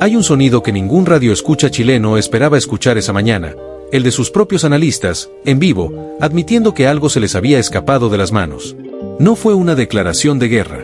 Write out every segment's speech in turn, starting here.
Hay un sonido que ningún radioescucha chileno esperaba escuchar esa mañana, el de sus propios analistas, en vivo, admitiendo que algo se les había escapado de las manos. No fue una declaración de guerra.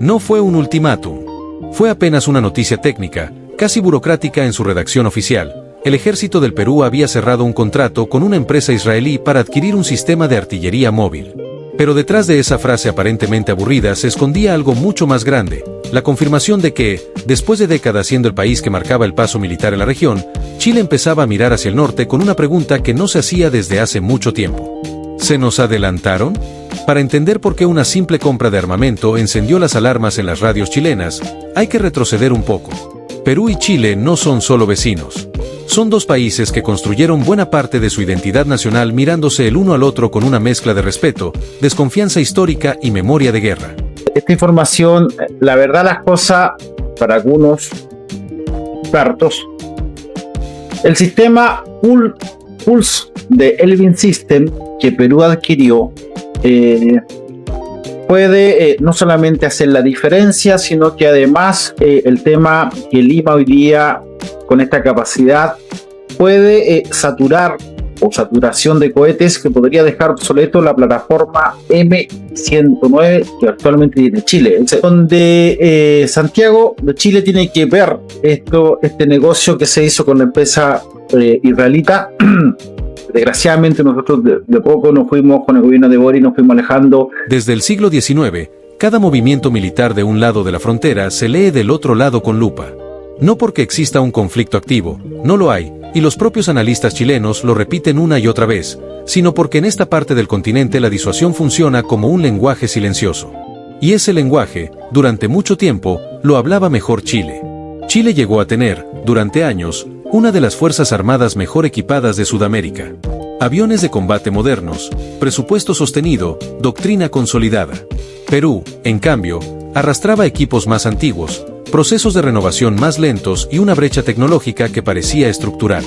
No fue un ultimátum. Fue apenas una noticia técnica, casi burocrática en su redacción oficial. El ejército del Perú había cerrado un contrato con una empresa israelí para adquirir un sistema de artillería móvil. Pero detrás de esa frase aparentemente aburrida se escondía algo mucho más grande, la confirmación de que, después de décadas siendo el país que marcaba el paso militar en la región, Chile empezaba a mirar hacia el norte con una pregunta que no se hacía desde hace mucho tiempo. ¿Se nos adelantaron? Para entender por qué una simple compra de armamento encendió las alarmas en las radios chilenas, hay que retroceder un poco. Perú y Chile no son solo vecinos. Son dos países que construyeron buena parte de su identidad nacional mirándose el uno al otro con una mezcla de respeto, desconfianza histórica y memoria de guerra. Esta información, la verdad las cosas, para algunos expertos, el sistema Pulse de Elbit System que Perú adquirió puede no solamente hacer la diferencia, sino que además el tema que Lima hoy día con esta capacidad puede saturar o saturación de cohetes que podría dejar obsoleto la plataforma M109 que actualmente tiene Chile, donde Santiago de Chile tiene que ver este negocio que se hizo con la empresa israelita. Desgraciadamente nosotros de poco nos fuimos con el gobierno de Boric, nos fuimos alejando. Desde el siglo XIX, cada movimiento militar de un lado de la frontera se lee del otro lado con lupa. No porque exista un conflicto activo, no lo hay, y los propios analistas chilenos lo repiten una y otra vez, sino porque en esta parte del continente la disuasión funciona como un lenguaje silencioso. Y ese lenguaje, durante mucho tiempo, lo hablaba mejor Chile. Chile llegó a tener, durante años, una de las fuerzas armadas mejor equipadas de Sudamérica. Aviones de combate modernos, presupuesto sostenido, doctrina consolidada. Perú, en cambio, arrastraba equipos más antiguos, procesos de renovación más lentos y una brecha tecnológica que parecía estructural.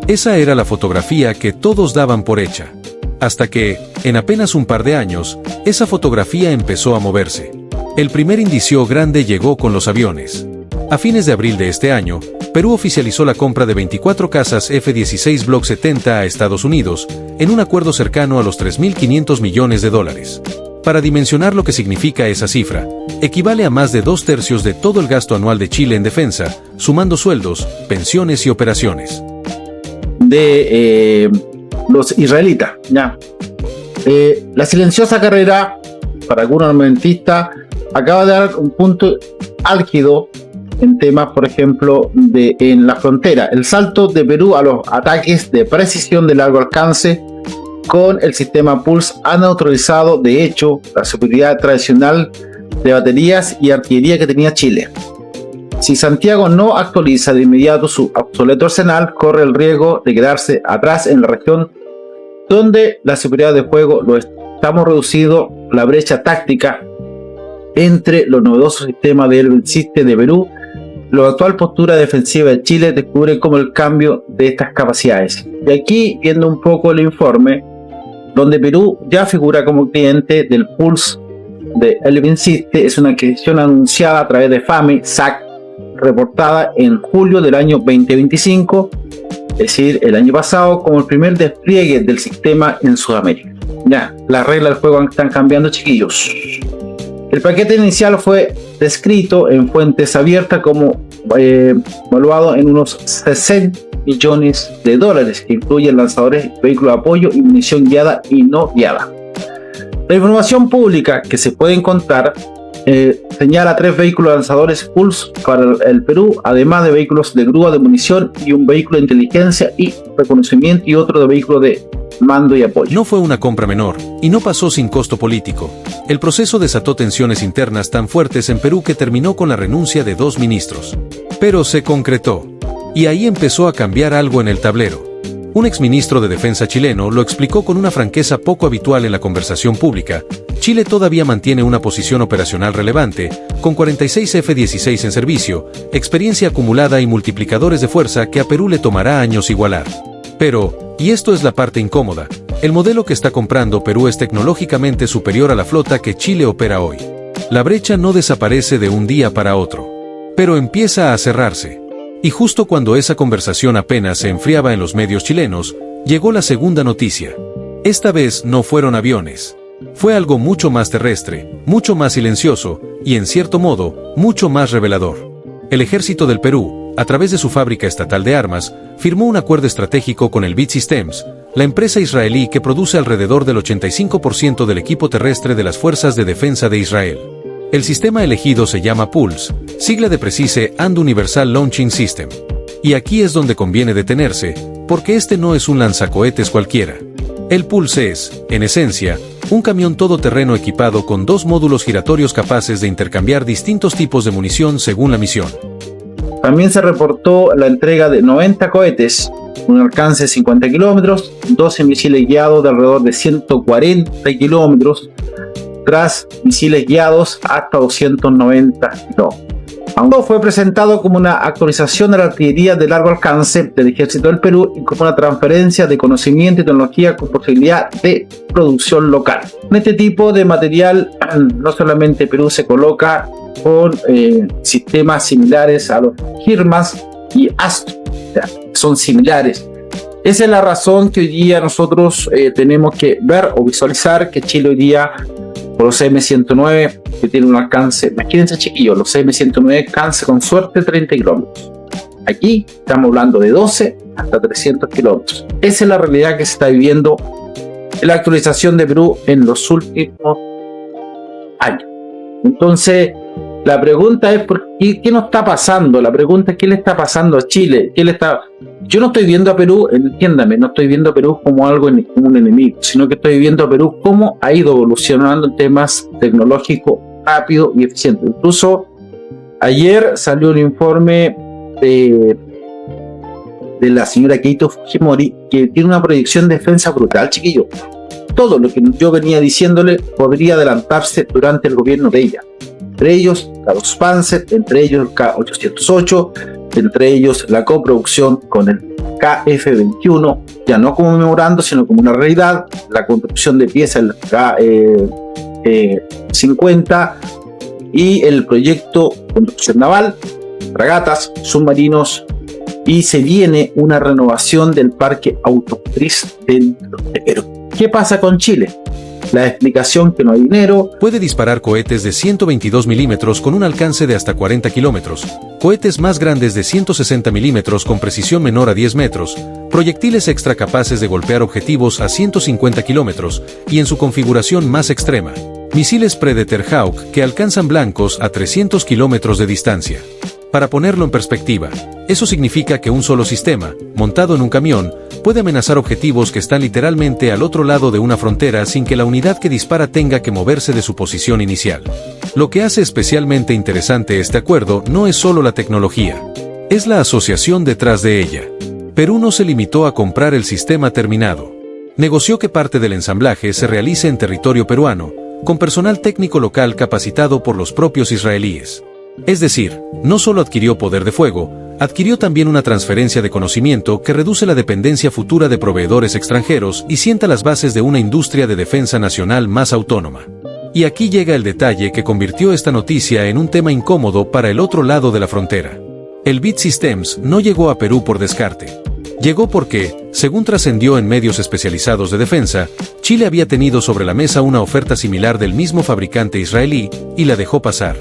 Esa era la fotografía que todos daban por hecha. Hasta que, en apenas un par de años, esa fotografía empezó a moverse. El primer indicio grande llegó con los aviones. A fines de abril de este año, Perú oficializó la compra de 24 cazas F-16 Block 70 a Estados Unidos, en un acuerdo cercano a los $3.500 millones. Para dimensionar lo que significa esa cifra, equivale a más de 2/3 de todo el gasto anual de Chile en defensa, sumando sueldos, pensiones y operaciones. De los israelitas, ya. La silenciosa carrera, para algunos armamentistas, acaba de dar un punto álgido en temas, por ejemplo, en la frontera. El salto de Perú a los ataques de precisión de largo alcance con el sistema Pulse ha neutralizado, de hecho, la superioridad tradicional de baterías y artillería que tenía Chile. Si Santiago no actualiza de inmediato su obsoleto arsenal, corre el riesgo de quedarse atrás en la región donde la superioridad de fuego lo estamos reducido, la brecha táctica entre los novedosos sistemas de Elbit System de Perú. La actual postura defensiva de Chile descubre como el cambio de estas capacidades. Y aquí, viendo un poco el informe, donde Perú ya figura como cliente del Pulse de Elbit System, es una adquisición anunciada a través de FAME SAC, reportada en julio del año 2025, es decir, el año pasado, como el primer despliegue del sistema en Sudamérica. Ya, las reglas del juego están cambiando, chiquillos. El paquete inicial fue descrito en fuentes abiertas como evaluado en unos $60 millones, que incluyen lanzadores, vehículos de apoyo y munición guiada y no guiada. La información pública que se puede encontrar señala 3 vehículos lanzadores Pulse para el Perú, además de vehículos de grúa de munición y un vehículo de inteligencia y reconocimiento y otro de vehículo de mando y apoyo. No fue una compra menor, y no pasó sin costo político. El proceso desató tensiones internas tan fuertes en Perú que terminó con la renuncia de 2 ministros. Pero se concretó. Y ahí empezó a cambiar algo en el tablero. Un exministro de Defensa chileno lo explicó con una franqueza poco habitual en la conversación pública. Chile todavía mantiene una posición operacional relevante, con 46 F-16 en servicio, experiencia acumulada y multiplicadores de fuerza que a Perú le tomará años igualar. Pero, y esto es la parte incómoda, el modelo que está comprando Perú es tecnológicamente superior a la flota que Chile opera hoy. La brecha no desaparece de un día para otro, pero empieza a cerrarse. Y justo cuando esa conversación apenas se enfriaba en los medios chilenos, llegó la segunda noticia. Esta vez no fueron aviones. Fue algo mucho más terrestre, mucho más silencioso, y en cierto modo, mucho más revelador. El ejército del Perú, a través de su fábrica estatal de armas, firmó un acuerdo estratégico con el BIT Systems, la empresa israelí que produce alrededor del 85% del equipo terrestre de las Fuerzas de Defensa de Israel. El sistema elegido se llama PULS, sigla de Precise and Universal Launching System. Y aquí es donde conviene detenerse, porque este no es un lanzacohetes cualquiera. El PULS es, en esencia, un camión todoterreno equipado con 2 módulos giratorios capaces de intercambiar distintos tipos de munición según la misión. También se reportó la entrega de 90 cohetes, un alcance de 50 kilómetros, 12 misiles guiados de alrededor de 140 kilómetros, tras misiles guiados hasta 290 kilómetros. Aún fue presentado como una actualización de la artillería de largo alcance del Ejército del Perú y como una transferencia de conocimiento y tecnología con posibilidad de producción local. En este tipo de material, no solamente Perú se coloca con sistemas similares a los HIMARS y Astro, o sea, son similares. Esa es la razón que hoy día nosotros tenemos que ver o visualizar que Chile hoy día, por los M109, que tiene un alcance, imagínense chiquillos, los M109 alcance con suerte 30 kilómetros. Aquí estamos hablando de 12 hasta 300 kilómetros. Esa es la realidad que se está viviendo en la actualización de Perú en los últimos años. Entonces, la pregunta es ¿qué nos está pasando? La pregunta es ¿qué le está pasando a Chile? Yo no estoy viendo a Perú, entiéndame, no estoy viendo a Perú como algo como un enemigo, sino que estoy viendo a Perú cómo ha ido evolucionando en temas tecnológicos rápido y eficiente. Incluso ayer salió un informe de la señora Keito Fujimori que tiene una proyección de defensa brutal, chiquillo. Todo lo que yo venía diciéndole podría adelantarse durante el gobierno de ella. Entre ellos K2 Panzer, entre ellos el K808, entre ellos la coproducción con el KF-21, ya no como memorando, sino como una realidad, la construcción de piezas del K-50 y el proyecto construcción naval, fragatas, submarinos, y se viene una renovación del parque automotriz dentro de Perú. ¿Qué pasa con Chile? La explicación que no hay dinero. Puede disparar cohetes de 122 milímetros con un alcance de hasta 40 kilómetros, cohetes más grandes de 160 milímetros con precisión menor a 10 metros, proyectiles extra capaces de golpear objetivos a 150 kilómetros y en su configuración más extrema, misiles Predator Hawk que alcanzan blancos a 300 kilómetros de distancia. Para ponerlo en perspectiva, eso significa que un solo sistema, montado en un camión, puede amenazar objetivos que están literalmente al otro lado de una frontera sin que la unidad que dispara tenga que moverse de su posición inicial. Lo que hace especialmente interesante este acuerdo no es solo la tecnología, es la asociación detrás de ella. Perú no se limitó a comprar el sistema terminado. Negoció que parte del ensamblaje se realice en territorio peruano, con personal técnico local capacitado por los propios israelíes. Es decir, no solo adquirió poder de fuego, adquirió también una transferencia de conocimiento que reduce la dependencia futura de proveedores extranjeros y sienta las bases de una industria de defensa nacional más autónoma. Y aquí llega el detalle que convirtió esta noticia en un tema incómodo para el otro lado de la frontera. El BIT Systems no llegó a Perú por descarte. Llegó porque, según trascendió en medios especializados de defensa, Chile había tenido sobre la mesa una oferta similar del mismo fabricante israelí y la dejó pasar.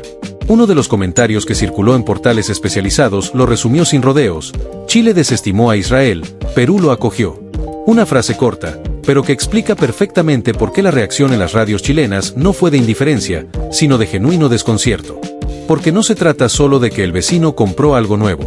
Uno de los comentarios que circuló en portales especializados lo resumió sin rodeos: Chile desestimó a Israel, Perú lo acogió. Una frase corta, pero que explica perfectamente por qué la reacción en las radios chilenas no fue de indiferencia, sino de genuino desconcierto. Porque no se trata solo de que el vecino compró algo nuevo.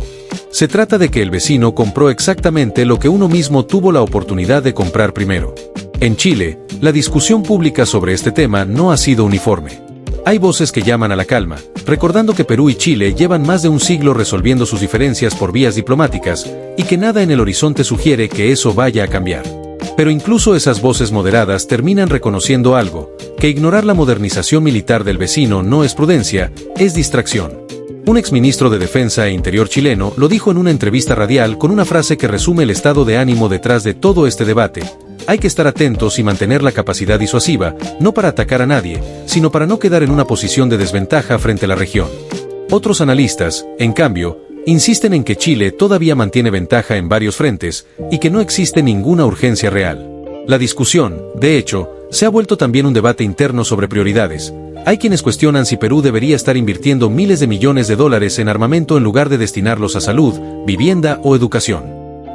Se trata de que el vecino compró exactamente lo que uno mismo tuvo la oportunidad de comprar primero. En Chile, la discusión pública sobre este tema no ha sido uniforme. Hay voces que llaman a la calma, recordando que Perú y Chile llevan más de un siglo resolviendo sus diferencias por vías diplomáticas, y que nada en el horizonte sugiere que eso vaya a cambiar. Pero incluso esas voces moderadas terminan reconociendo algo, que ignorar la modernización militar del vecino no es prudencia, es distracción. Un exministro de Defensa e Interior chileno lo dijo en una entrevista radial con una frase que resume el estado de ánimo detrás de todo este debate: hay que estar atentos y mantener la capacidad disuasiva, no para atacar a nadie, sino para no quedar en una posición de desventaja frente a la región. Otros analistas, en cambio, insisten en que Chile todavía mantiene ventaja en varios frentes y que no existe ninguna urgencia real. La discusión, de hecho, se ha vuelto también un debate interno sobre prioridades. Hay quienes cuestionan si Perú debería estar invirtiendo miles de millones de dólares en armamento en lugar de destinarlos a salud, vivienda o educación.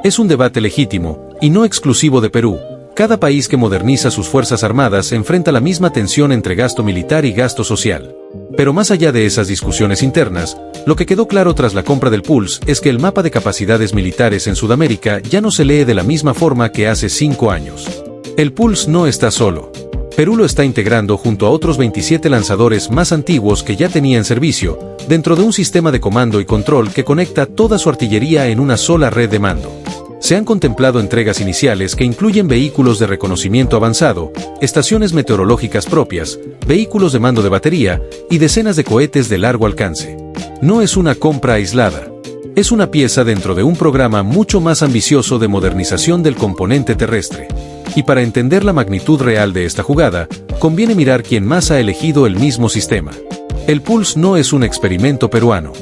Es un debate legítimo, y no exclusivo de Perú. Cada país que moderniza sus fuerzas armadas enfrenta la misma tensión entre gasto militar y gasto social. Pero más allá de esas discusiones internas, lo que quedó claro tras la compra del Pulse es que el mapa de capacidades militares en Sudamérica ya no se lee de la misma forma que hace 5 años. El Pulse no está solo. Perú lo está integrando junto a otros 27 lanzadores más antiguos que ya tenía en servicio, dentro de un sistema de comando y control que conecta toda su artillería en una sola red de mando. Se han contemplado entregas iniciales que incluyen vehículos de reconocimiento avanzado, estaciones meteorológicas propias, vehículos de mando de batería y decenas de cohetes de largo alcance. No es una compra aislada. Es una pieza dentro de un programa mucho más ambicioso de modernización del componente terrestre. Y para entender la magnitud real de esta jugada, conviene mirar quién más ha elegido el mismo sistema. El Pulse no es un experimento peruano.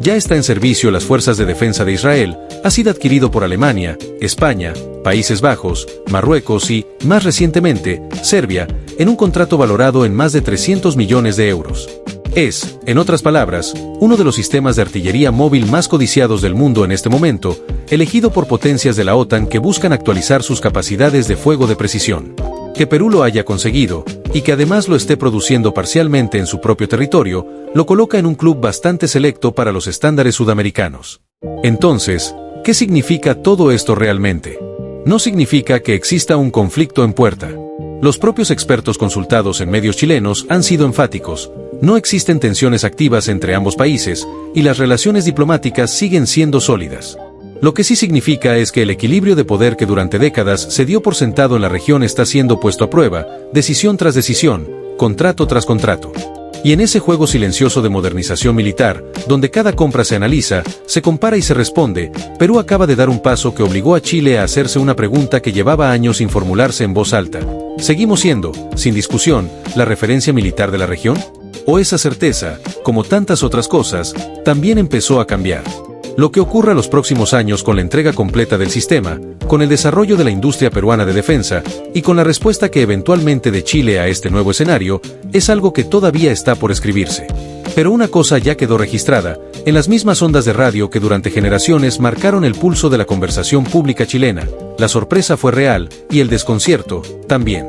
Ya está en servicio las Fuerzas de Defensa de Israel, ha sido adquirido por Alemania, España, Países Bajos, Marruecos y, más recientemente, Serbia, en un contrato valorado en más de 300 millones de euros. Es, en otras palabras, uno de los sistemas de artillería móvil más codiciados del mundo en este momento, elegido por potencias de la OTAN que buscan actualizar sus capacidades de fuego de precisión. Que Perú lo haya conseguido, y que además lo esté produciendo parcialmente en su propio territorio, lo coloca en un club bastante selecto para los estándares sudamericanos. Entonces, ¿qué significa todo esto realmente? No significa que exista un conflicto en puerta. Los propios expertos consultados en medios chilenos han sido enfáticos. No existen tensiones activas entre ambos países, y las relaciones diplomáticas siguen siendo sólidas. Lo que sí significa es que el equilibrio de poder que durante décadas se dio por sentado en la región está siendo puesto a prueba, decisión tras decisión, contrato tras contrato. Y en ese juego silencioso de modernización militar, donde cada compra se analiza, se compara y se responde, Perú acaba de dar un paso que obligó a Chile a hacerse una pregunta que llevaba años sin formularse en voz alta. ¿Seguimos siendo, sin discusión, la referencia militar de la región? ¿O esa certeza, como tantas otras cosas, también empezó a cambiar? Lo que ocurra los próximos años con la entrega completa del sistema, con el desarrollo de la industria peruana de defensa y con la respuesta que eventualmente de Chile a este nuevo escenario, es algo que todavía está por escribirse. Pero una cosa ya quedó registrada, en las mismas ondas de radio que durante generaciones marcaron el pulso de la conversación pública chilena, la sorpresa fue real y el desconcierto, también.